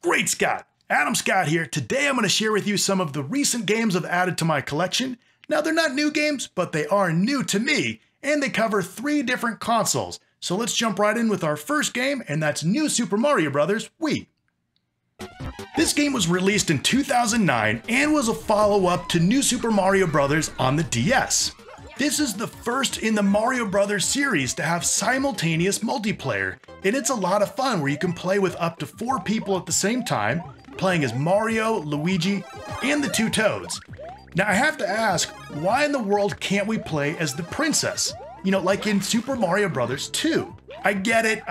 Great Scott! Adam Scott here. Today I'm going to share with you some of the recent games I've added to my collection. Now they're not new games, but they are new to me, and they cover 3 different consoles. So let's jump right in with our first game, and that's New Super Mario Bros. Wii. This game was released in 2009 and was a follow-up to New Super Mario Bros. On the DS. This is the first in the Mario Bros. Series to have simultaneous multiplayer, and it's a lot of fun where you can play with up to 4 people at the same time, playing as Mario, Luigi, and the 2 Toads. Now I have to ask, why in the world can't we play as the princess? You know, like in Super Mario Bros. 2. I get it.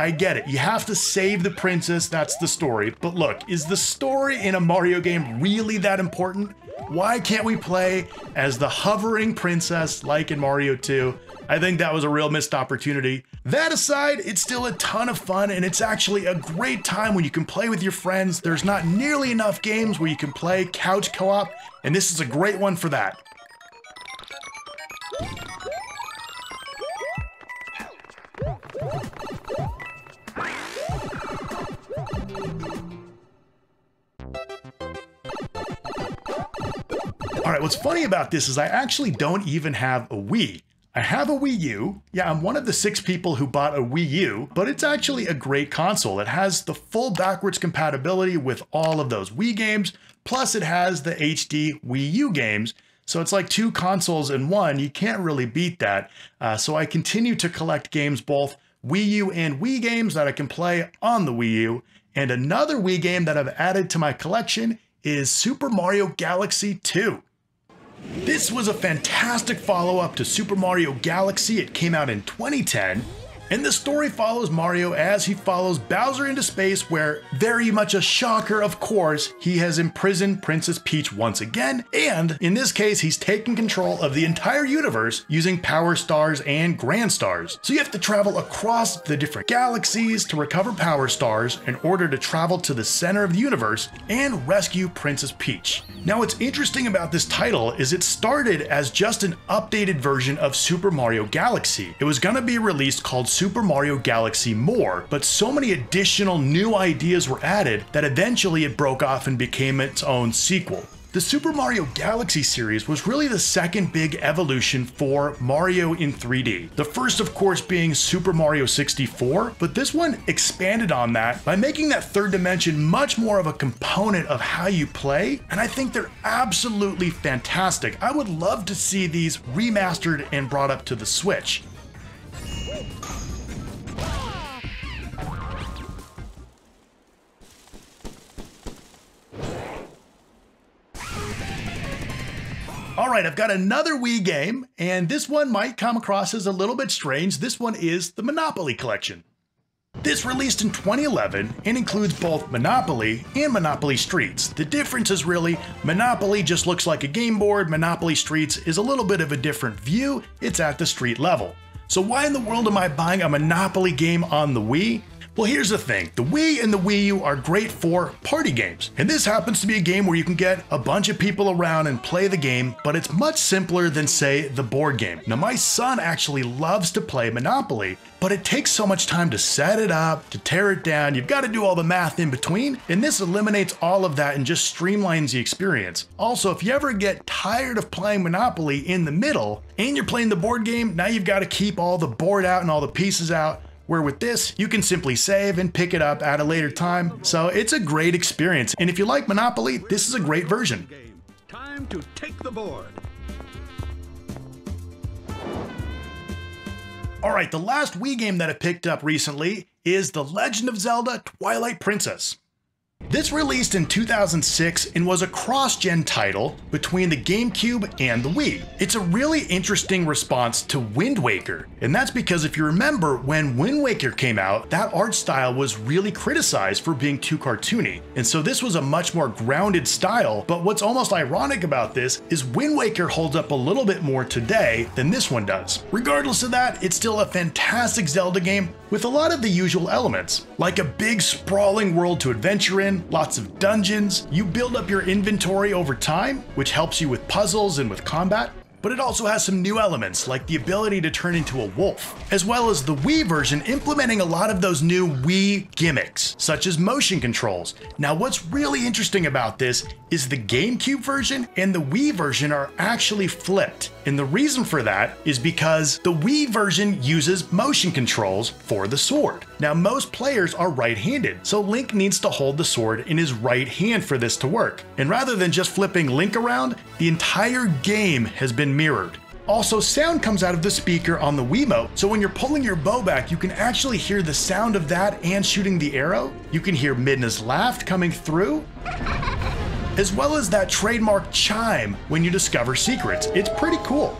You have to save the princess, that's the story. But look, is the story in a Mario game really that important? Why can't we play as the hovering princess like in Mario 2? I think that was a real missed opportunity. That aside, it's still a ton of fun, and it's actually a great time when you can play with your friends. There's not nearly enough games where you can play couch co-op, and this is a great one for that. Alright, what's funny about this is I actually don't even have a Wii. I have a Wii U. Yeah, I'm one of the 6 people who bought a Wii U, but it's actually a great console. It has the full backwards compatibility with all of those Wii games, plus it has the HD Wii U games. So it's like 2 consoles in one. You can't really beat that. So I continue to collect games, both Wii U and Wii games that I can play on the Wii U. And another Wii game that I've added to my collection is Super Mario Galaxy 2. This was a fantastic follow-up to Super Mario Galaxy. It came out in 2010, and the story follows Mario as he follows Bowser into space, where, very much a shocker of course, he has imprisoned Princess Peach once again, and in this case he's taken control of the entire universe using Power Stars and Grand Stars. So you have to travel across the different galaxies to recover Power Stars in order to travel to the center of the universe and rescue Princess Peach. Now what's interesting about this title is it started as just an updated version of Super Mario Galaxy. It was going to be released called Super Mario Galaxy More, but so many additional new ideas were added that eventually it broke off and became its own sequel. The Super Mario Galaxy series was really the second big evolution for Mario in 3D. The first, of course, being Super Mario 64, but this one expanded on that by making that third dimension much more of a component of how you play, and I think they're absolutely fantastic. I would love to see these remastered and brought up to the Switch. Alright, I've got another Wii game, and this one might come across as a little bit strange. This one is the Monopoly Collection. This released in 2011 and includes both Monopoly and Monopoly Streets. The difference is really, Monopoly just looks like a game board, Monopoly Streets is a little bit of a different view, it's at the street level. So why in the world am I buying a Monopoly game on the Wii? Well, here's the thing, the Wii and the Wii U are great for party games, and this happens to be a game where you can get a bunch of people around and play the game, but it's much simpler than, say, the board game. Now, my son actually loves to play Monopoly, but it takes so much time to set it up, to tear it down, you've got to do all the math in between, and this eliminates all of that and just streamlines the experience. Also, if you ever get tired of playing Monopoly in the middle, and you're playing the board game, now you've got to keep all the board out and all the pieces out, where with this, you can simply save and pick it up at a later time. So it's a great experience. And if you like Monopoly, this is a great version. Time to take the board. All right, the last Wii game that I picked up recently is The Legend of Zelda: Twilight Princess. This released in 2006 and was a cross-gen title between the GameCube and the Wii. It's a really interesting response to Wind Waker, and that's because if you remember when Wind Waker came out, that art style was really criticized for being too cartoony, and so this was a much more grounded style. But what's almost ironic about this is Wind Waker holds up a little bit more today than this one does. Regardless of that, it's still a fantastic Zelda game with a lot of the usual elements, like a big sprawling world to adventure in, lots of dungeons, you build up your inventory over time, which helps you with puzzles and with combat. but it also has some new elements like the ability to turn into a wolf, as well as the Wii version implementing a lot of those new Wii gimmicks, such as motion controls. Now what's really interesting about this is the GameCube version and the Wii version are actually flipped. And the reason for that is because the Wii version uses motion controls for the sword. Now most players are right-handed, so Link needs to hold the sword in his right hand for this to work. And rather than just flipping Link around, the entire game has been mirrored. Also, sound comes out of the speaker on the Wiimote, so when you're pulling your bow back, you can actually hear the sound of that and shooting the arrow. You can hear Midna's laugh coming through, as well as that trademark chime when you discover secrets. It's pretty cool.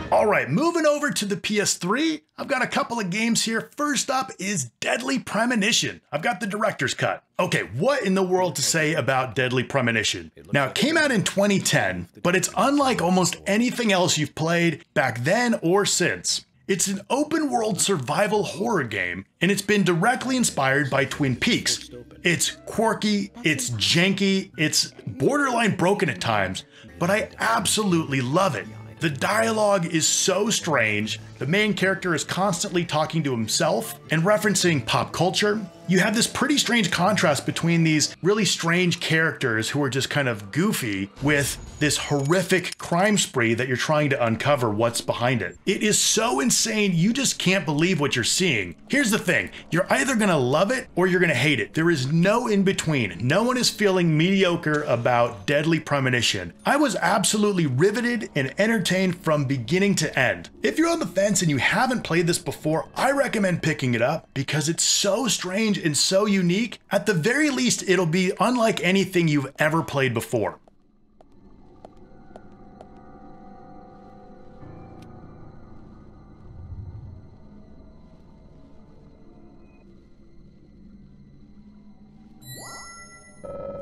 Alright, moving over to the PS3, I've got a couple of games here. First up is Deadly Premonition. I've got the director's cut. Okay, what in the world to say about Deadly Premonition? Now, it came out in 2010, but it's unlike almost anything else you've played back then or since. It's an open-world survival horror game, and it's been directly inspired by Twin Peaks. It's quirky, it's janky, it's borderline broken at times, but I absolutely love it. The dialogue is so strange, the main character is constantly talking to himself and referencing pop culture. You have this pretty strange contrast between these really strange characters who are just kind of goofy with this horrific crime spree that you're trying to uncover what's behind it. It is so insane, you just can't believe what you're seeing. Here's the thing, you're either gonna love it or you're gonna hate it. There is no in between. No one is feeling mediocre about Deadly Premonition. I was absolutely riveted and entertained from beginning to end. If you're on the fence and you haven't played this before, I recommend picking it up because it's so strange and so unique. At the very least, it'll be unlike anything you've ever played before.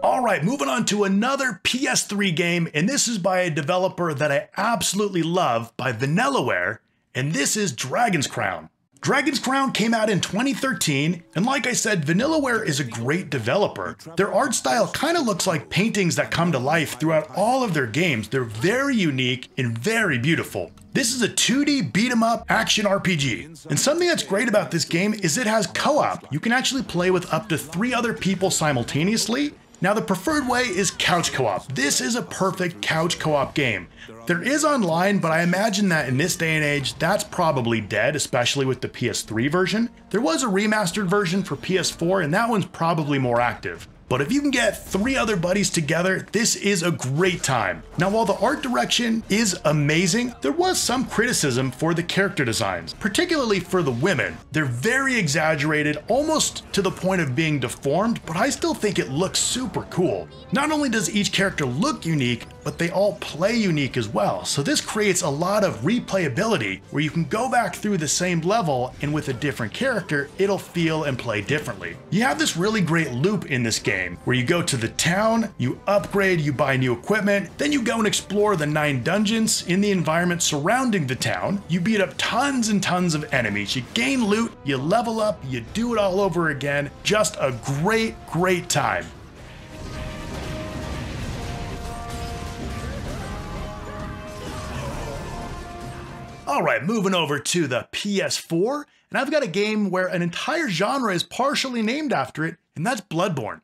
Alright, moving on to another PS3 game, and this is by a developer that I absolutely love, by Vanillaware, and this is Dragon's Crown. Dragon's Crown came out in 2013, and like I said, Vanillaware is a great developer. Their art style kind of looks like paintings that come to life throughout all of their games. They're very unique and very beautiful. This is a 2D beat-em-up action RPG, and something that's great about this game is it has co-op. You can actually play with up to 3 other people simultaneously. Now the preferred way is couch co-op. This is a perfect couch co-op game. There is online, but I imagine that in this day and age, that's probably dead, especially with the PS3 version. There was a remastered version for PS4, and that one's probably more active. But if you can get 3 other buddies together, this is a great time. Now, while the art direction is amazing, there was some criticism for the character designs, particularly for the women. They're very exaggerated, almost to the point of being deformed, but I still think it looks super cool. Not only does each character look unique, but they all play unique as well. So this creates a lot of replayability where you can go back through the same level and with a different character, it'll feel and play differently. You have this really great loop in this game where you go to the town, you upgrade, you buy new equipment, then you go and explore the 9 dungeons in the environment surrounding the town. You beat up tons and tons of enemies, you gain loot, you level up, you do it all over again. Just a great, great time. Alright, moving over to the PS4, and I've got a game where an entire genre is partially named after it, and that's Bloodborne.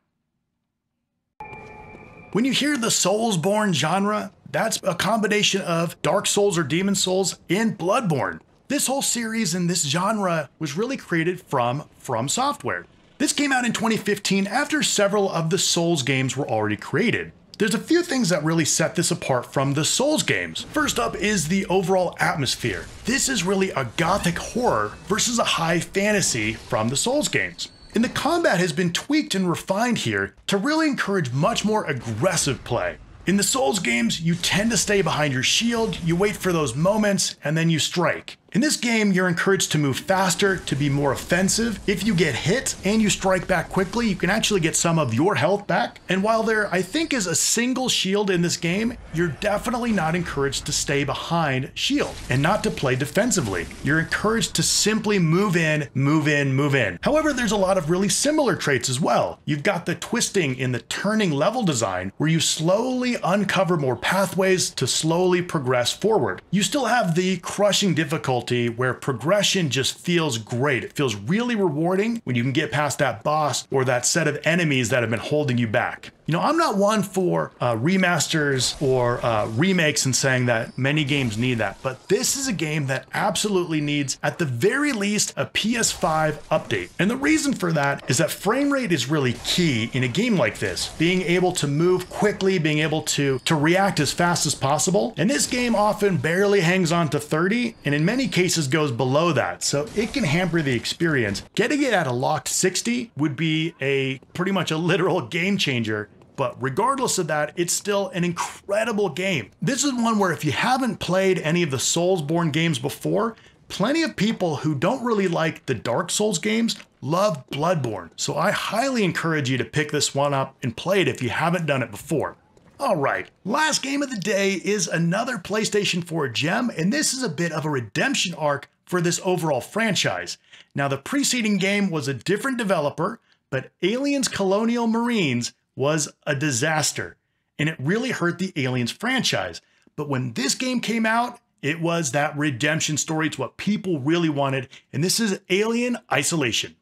When you hear the Soulsborne genre, that's a combination of Dark Souls or Demon Souls and Bloodborne. This whole series and this genre was really created from Software. This came out in 2015 after several of the Souls games were already created. There's a few things that really set this apart from the Souls games. First up is the overall atmosphere. This is really a gothic horror versus a high fantasy from the Souls games. And the combat has been tweaked and refined here to really encourage much more aggressive play. In the Souls games, you tend to stay behind your shield, you wait for those moments, and then you strike. In this game, you're encouraged to move faster, to be more offensive. If you get hit and you strike back quickly, you can actually get some of your health back. And while there, I think, is a single shield in this game, you're definitely not encouraged to stay behind shield and not to play defensively. You're encouraged to simply move in, move in, move in. However, there's a lot of really similar traits as well. You've got the twisting in the turning level design where you slowly uncover more pathways to slowly progress forward. You still have the crushing difficulty where progression just feels great. It feels really rewarding when you can get past that boss or that set of enemies that have been holding you back. You know, I'm not one for remasters or remakes and saying that many games need that, but this is a game that absolutely needs, at the very least, a PS5 update. And the reason for that is that frame rate is really key in a game like this. Being able to move quickly, being able to react as fast as possible. And this game often barely hangs on to 30, and in many cases goes below that, so it can hamper the experience. Getting it at a locked 60 would be pretty much a literal game changer. But regardless of that, it's still an incredible game. This is one where if you haven't played any of the Soulsborne games before, plenty of people who don't really like the Dark Souls games love Bloodborne. So I highly encourage you to pick this one up and play it if you haven't done it before. All right, last game of the day is another PlayStation 4 gem, and this is a bit of a redemption arc for this overall franchise. Now, the preceding game was a different developer, but Aliens Colonial Marines was a disaster, and it really hurt the Aliens franchise. But when this game came out, it was that redemption story. It's what people really wanted, and this is Alien Isolation.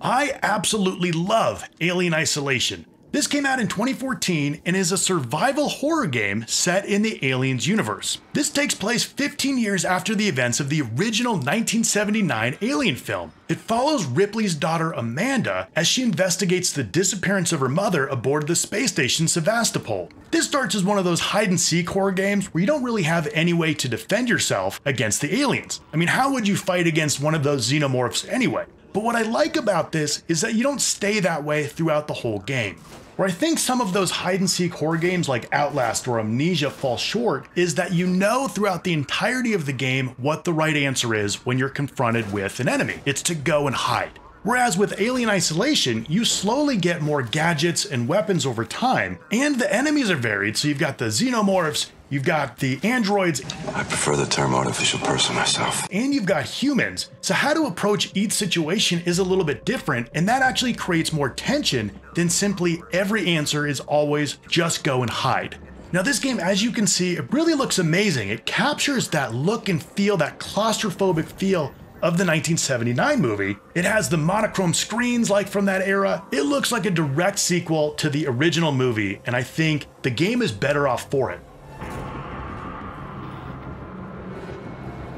I absolutely love Alien Isolation. This came out in 2014 and is a survival horror game set in the Aliens universe. This takes place 15 years after the events of the original 1979 Alien film. It follows Ripley's daughter Amanda as she investigates the disappearance of her mother aboard the space station Sevastopol. This starts as one of those hide-and-seek horror games where you don't really have any way to defend yourself against the aliens. I mean, how would you fight against one of those xenomorphs anyway? But what I like about this is that you don't stay that way throughout the whole game. Where I think some of those hide-and-seek horror games like Outlast or Amnesia fall short is that you know throughout the entirety of the game what the right answer is when you're confronted with an enemy. It's to go and hide. Whereas with Alien Isolation, you slowly get more gadgets and weapons over time, and the enemies are varied, so you've got the xenomorphs, you've got the androids. I prefer the term artificial person myself. And you've got humans. So how to approach each situation is a little bit different, and that actually creates more tension than simply every answer is always just go and hide. Now this game, as you can see, it really looks amazing. It captures that look and feel, that claustrophobic feel of the 1979 movie. It has the monochrome screens like from that era. It looks like a direct sequel to the original movie, and I think the game is better off for it.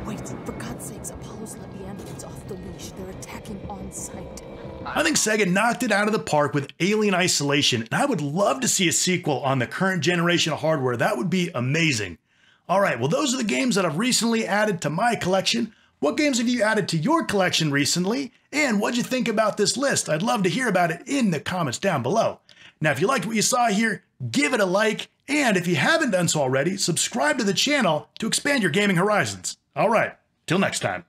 Wait, for God's sakes, Apollo's let the animals off the leash. They're attacking on sight. I think Sega knocked it out of the park with Alien Isolation, and I would love to see a sequel on the current generation of hardware. That would be amazing. All right, well, those are the games that I've recently added to my collection. What games have you added to your collection recently? And what'd you think about this list? I'd love to hear about it in the comments down below. Now, if you liked what you saw here, give it a like. And if you haven't done so already, subscribe to the channel to expand your gaming horizons. All right, till next time.